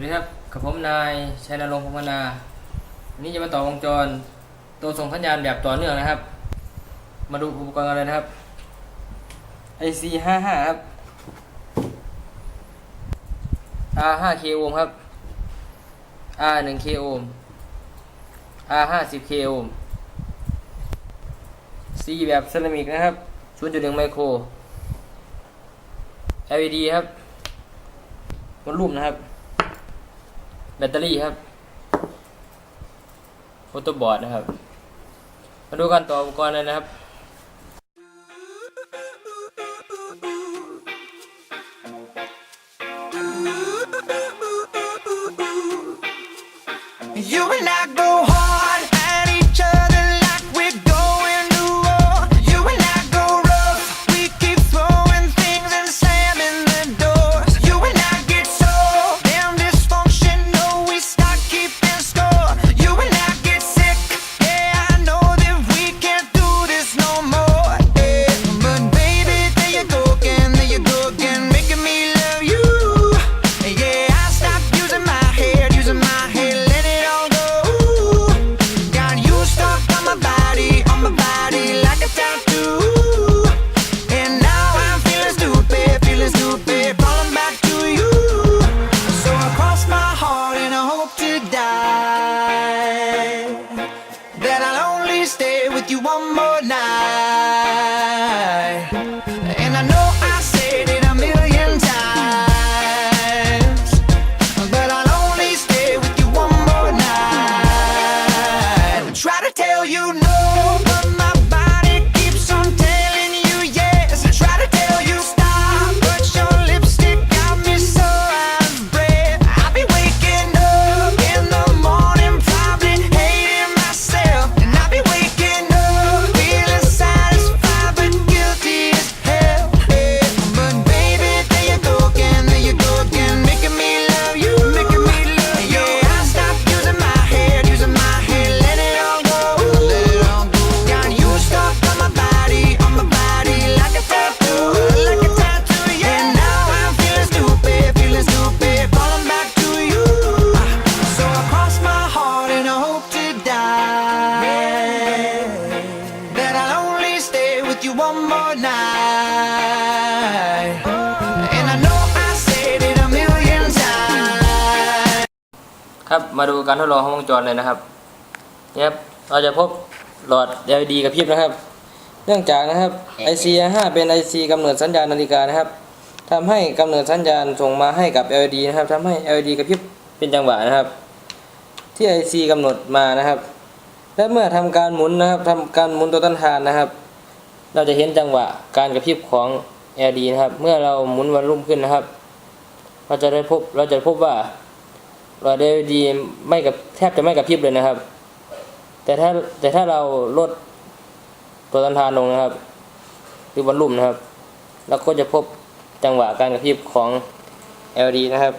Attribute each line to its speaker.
Speaker 1: สวัสดีครับกับผมนายชัยนรงค์ พรหมนาวันนี้จะมาต่อวงจรตัวส่งสัญญาณแบบต่อเนื่องนะครับมาดูอุปกรณ์กันเลยนะครับ IC55 ครับ R5K โอห์มครับ R1K โอห์ม R50K โอห์ม C แบบเซรามิกนะครับ 0.1 ไมโคร LED ครับวอลลุ่มนะครับแบตเตอรี่ครับโฟโต้บอร์ดนะครับมาดูกันต่ออุปกรณ์เลยนะครับ
Speaker 2: You and I go hard at each other like we're going to war. You and I go rough, we keep throwing things and slamming the doors. You and I get so damn dysfunctional, we start keeping score. You and I get sick, yeah, I know that we can't do this no more. Yeah. But baby, there you go again, making me love you. Yeah, I stopped using my head, let it all go. Got you stuck on my body like a tattoo. And now I'm feeling stupid, falling back to you. So I cross my heart and I hope to die, that I'll only stay with you one more night. And I know I said it a million times, but I'll only stay with you one more night. Try to tell you no, but my body keeps on telling you yes. I try to tell you stop, but your lipstick got me so out of breath. I'll be waking up in the morning, probably hating myself. And I'll be waking up feeling satisfied, but guilty as hell. Yeah. But baby, there you go again, making me love you. Yeah, I stopped using my head, let it all go. Got you stuck on my body like a tattoo. And now I'm feeling stupid, falling back to you. So I cross my heart and I hope to die, that I'll only stay with you one more night. And I know I said it a million times.
Speaker 1: ครับมาดูการทดลองของวงจรเลยนะครับนี่ครับเราจะพบหลอด LED กระพริบนะครับเนื่องจากนะครับ IC55 เป็น IC กำเนิดสัญญาณนาฬิกานะครับทำให้กำเนิดสัญญาณส่งมาให้กับ LED นะครับทำให้ LED กระพริบเป็นจังหวะนะครับ ที่ IC กำหนดมานะครับและเมื่อทำการหมุนนะครับทำการหมุนตัวต้านทานนะครับ เราจะเห็นจังหวะการกระพริบของ LED นะครับเมื่อเราหมุนวอลลุ่มขึ้นนะครับเราจะพบว่าหลอด LED แทบจะไม่กระพริบเลยนะครับแต่ถ้าเราลดตัวต้านทานลงนะครับหรือวอลลุ่มนะครับเราก็จะพบจังหวะการกระพริบของ LED นะครับ